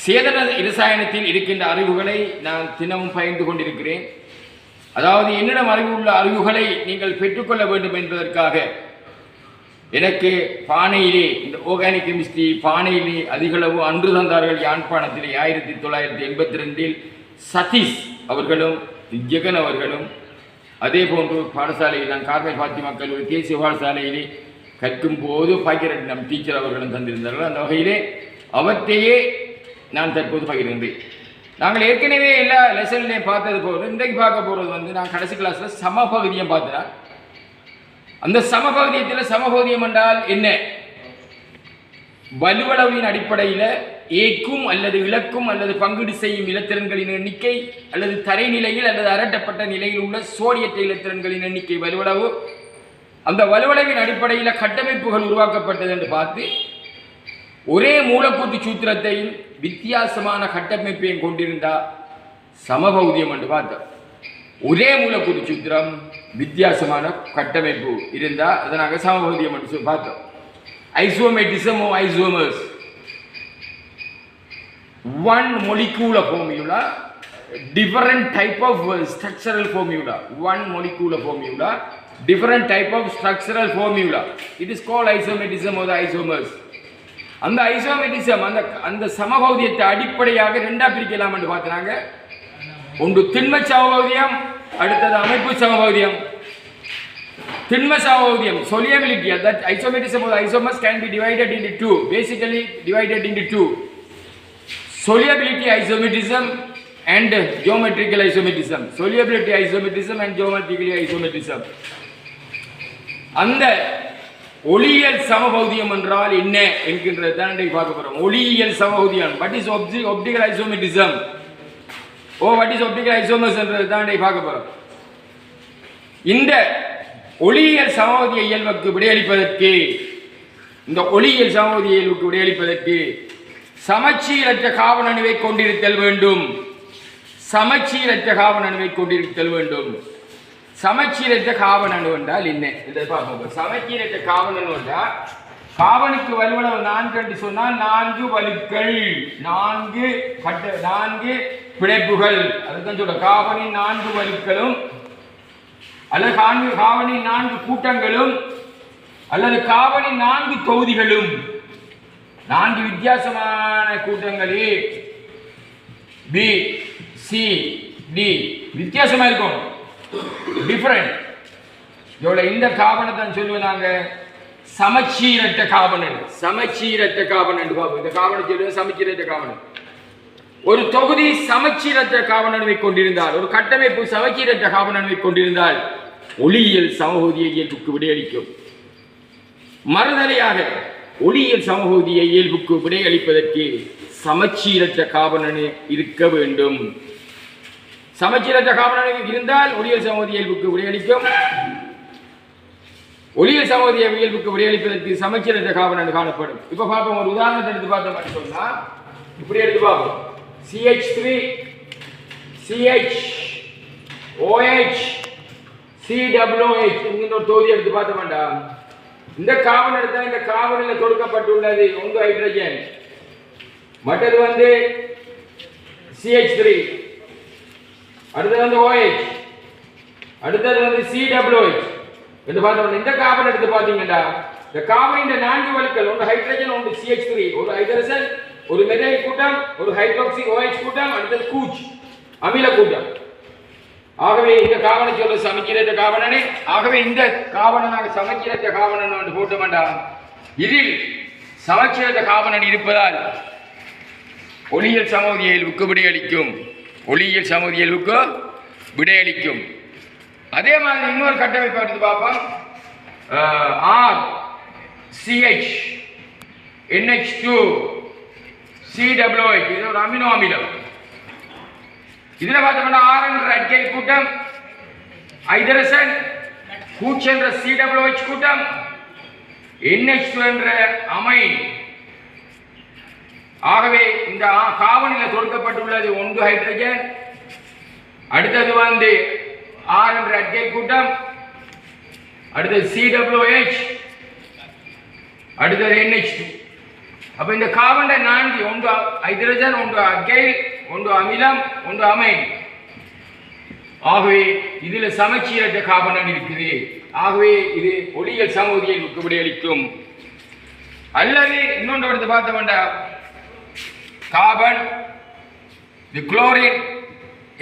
சேதன இரசாயனத்தில் இருக்கின்ற அறிவுகளை நான் தினமும் பகிர்ந்து கொண்டிருக்கிறேன். அதாவது என்னிடம் அறிவுள்ள அறிவுகளை நீங்கள் பெற்றுக்கொள்ள வேண்டும் என்பதற்காக எனக்கு பானையிலே இந்த ஆர்கானிக் கெமிஸ்ட்ரி பானையிலே அதிகளவு அன்று தந்தார்கள். யாழ்ப்பாணத்திலே 1982 சதீஷ் அவர்களும் ஜெகன் அவர்களும் அதே போன்று பாடசாலையில் நான் கார்மல் பாத்திமா கல்லூரி தேசிய பாடசாலையிலே கற்கும் போது பாக்கியரட்னம் டீச்சர் அவர்களும் தந்திருந்தார்கள். அந்த வகையிலே அவற்றையே நான் தற்போது பகிர்கின்றேன். நாங்கள் ஏற்கனவே எல்லா லெசன்லையும் பார்த்தது போது இன்றைக்கு பார்க்க போகிறது நான் கடைசி கிளாஸில் சமபகுதியம் பார்த்தேன். அந்த சமபகுதியத்தில் சமபகுதியம் என்றால் என்ன? வலுவளவின் அடிப்படையில் ஏக்கும் அல்லது இலக்கும் அல்லது பங்கீடு செய்யும் இலத்திரன்களின் எண்ணிக்கை அல்லது தரைநிலையில் அல்லது அரட்டப்பட்ட நிலையில் உள்ள சோடியற்ற இலத்திரன்களின் எண்ணிக்கை வலுவளவு. அந்த வலுவளவின் அடிப்படையில் கட்டமைப்புகள் உருவாக்கப்பட்டது என்று பார்த்து ஒரே மூலக்கூற்று சூத்திரத்தையும் வித்தியாசமான கட்டமைப்பையும் கொண்டிருந்தால் சமபகுதியம் என்று பார்த்தோம். ஒரே மூலக்கூற்று சூத்திரம் வித்தியாசமான கட்டமைப்பு இருந்தால் அதனாக சமபகுதியம் என்று பார்த்தோம். ஐசோமெட்டிசம் or isomers, one molecular formula, different type of structural formula, one molecular formula, different type of structural formula, it is called isometism or the isomers. அந்த ஐசோமெட்டிசம் அந்த சமபகுதியத்தை அடிப்படையாக ரெண்டா பிரிக்கலாம் என்று பார்த்தாங்க. ஒன்று திண்ம சமபகுதியம், அடுத்தது அமைப்பு சமபகுதியம். திண்ம சமபகுதியம் solubility, that isometism or isomers can be divided into two, basically divided into two: solubility isometism and geometrical isometism. Solubility isometism and geometrical isometism. அந்த ஒளியியல் சமபகுதியம் என்றால் என்ன என்கின்றது தான் இன்றைக்கு பார்க்க போறோம். ஒளியியல் சமபகுதியம், what is optical isomerism or what is optical isomers என்றது தான் இன்றைக்கு பார்க்க போறோம். இந்த ஒளியியல் சமபகுதிய இயல்புக்கு விடையளிப்பதற்கு இந்த ஒளியியல் சமபகுதிய இயல்புக்கு விடையளிப்பதற்கு சமச்சீரற்ற காவல் அணுவை கொண்டிருத்தல் வேண்டும். சமச்சீரற்ற காவல் அணுவை கொண்டிருத்தல் வேண்டும். சமச்சீரற்ற காவல் அணு என்றால் என்ன இதை பார்ப்போம். சமச்சீரற்ற காவல் அணு என்றால் காவனுக்கு வலுவளவு 4 என்று சொன்னால் 4 வலுக்கள், 4 பிணைப்புகள், அதுதான் சொல்ற காவனின் 4 வலுக்களும் அல்லது காவனின் 4 கூட்டங்களும் அல்லது காவனின் 4 தொகுதிகளும். 4 வித்தியாசமான கூட்டங்களே பி சி டி வித்தியாசமா இருக்கும், டிஃபரண்ட். இதோட இந்த காவனத்தை சொல்லுவாங்க சமச்சீரற்ற காவனன். சமச்சீரற்ற காவனன் பார்ப்போம். இந்த காவனை சொல்லுவது சமச்சீரற்ற காவனன். ஒரு தொகுதி சமச்சீரற்ற காவனனை கொண்டிருந்தால், ஒரு கட்டமைப்பு சமச்சீரற்ற காவனனை கொண்டிருந்தால் ஒளியியல் சமபகுதிய இயல்புக்கு விடையளிக்கும். மறுதலையாக ஒளியியல் சமபகுதிய இயல்புக்கு விடையளிப்பதற்கு சமச்சீரற்ற காவனன் இருக்க வேண்டும். சமச்சீரற்ற காவனன் இருந்தால் ஒளியியல் சமபகுதிய இயல்புக்கு விடையளிக்கும். ஒளியியல் சமபகுதிய இயல்புக்கு விடையளிப்பதற்கு சமச்சீரற்ற காவனன் காணப்படும். இப்ப பார்ப்போம். ஒரு உதாரணத்தை எடுத்து பார்த்தோம் சொன்னா இப்படி எடுத்து பார்ப்போம். CH3 CH OH COH என்கின்ற ஒரு தொகுதி எடுத்து பார்த்த வேண்டாம். இந்த காவன் எடுத்தா இந்த காவனில் கொடுக்கப்பட்டுள்ளது ஒன்று ஹைட்ரஜன், மற்றது CH3, அடுத்தது OH, அடுத்தது COH என்று பார்த்தோம். இந்த காவன் எடுத்து பார்த்தீங்கன்னா இந்த காவனின் 4 வலுக்கள், ஒன்று ஹைட்ரஜன், ஒன்று CH3, ஒரு ஹைட்ரஜன், ஒரு மெதைல் கூட்டம், ஒரு ஹைட்ராக்சி OH கூட்டம், அடுத்தது கூச் அமில கூட்டம். ஆகவே இந்த காவனை சொல்ல சமச்சீரற்ற காவனனே. ஆகவே இந்த காவனனாக சமச்சீரற்ற காவனன் என்று போட்ட வேண்டாம். இதில் சமச்சீரற்ற காவனன் இருப்பதால் ஒளியியல் சமபகுதிய இயல்புக்கு விடையளிக்கும். ஒளியியல் சமபகுதிய இயல்புக்கு விடையளிக்கும். அதே மாதிரி இன்னொரு கட்டமைப்பை எடுத்து பார்ப்போம். RCH NH2 COH, இது ஒரு அமினோ அமிலம். இதுல பார்த்தோம்னா R என்ற அல்கைல் கூட்டம், ஹைட்ரஜன், கூச் என்ற COH கூட்டம், NH2 என்ற அமைன். ஆகவே இந்த காவனில் கொடுக்கப்பட்டுள்ளது ஒன்று ஹைட்ரஜன், அடுத்தது R என்ற அல்கைல் கூட்டம், அடுத்தது COH, அடுத்தது NH2. அப்ப இந்த கார்பன் 4 ஒன்று ஹைட்ரஜன், ஒன்று அல்கைல், ஒன்று அமிலம், ஒன்று அமைன். ஆகவே இதுல சமச்சீரற்ற கார்பன் இருக்குது. ஆகவே இது ஒளியியல் சமூகத்திற்கு விடையளிக்கும். அல்லது இன்னொன்று எடுத்து பார்த்த வேண்டாம், கார்பன், இது குளோரின்,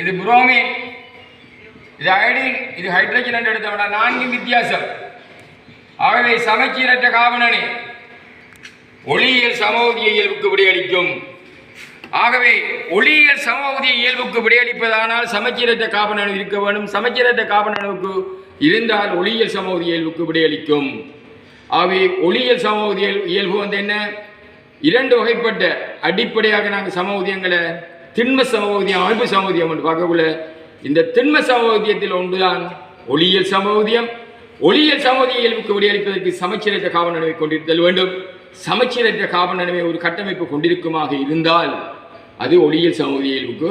இது புரோமின், இது அயோடின், இது ஹைட்ரஜன் என்று எடுத்த வேண்டாம். 4 வித்தியாசம். ஆகவே சமச்சீரற்ற கார்பன் ஒளியியல் சமூகத்திய இயல்புக்கு விடையளிக்கும். ஆகவே ஒளியியல் சமூகத்திய இயல்புக்கு விடையளிப்பதானால் சமச்சீரற்ற கார்பன் அணு இருக்க வேண்டும். சமச்சீரற்ற கார்பன் அணுவுக்கு இருந்தால் ஒளியியல் சமூகத்திய இயல்புக்கு விடையளிக்கும். ஆகவே ஒளியியல் சமூகத்திய இயல்பு என்ன, 2 வகைப்பட்ட அடிப்படையாக நாங்கள் சமூகத்தியங்களை திண்ம சமூகத்தியம், அமைப்பு சமூகத்தியம் என்று பார்க்கக்குள்ள இந்த திண்ம சமூகத்தியத்தில் ஒன்றுதான் ஒளியியல் சமூகத்தியம். ஒளியியல் சமூகத்திய இயல்புக்கு விடையளிப்பதற்கு சமச்சீரற்ற கார்பன் அணுவை கொண்டிருத்தல் வேண்டும். சமச்சீரற்ற கார்பன் அணுவை ஒரு கட்டமைப்பு கொண்டிருக்குமாக இருந்தால் அது ஒளியியல் சமூகத்திய இயல்புக்கு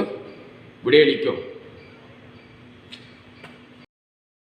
விடையளிக்கும்.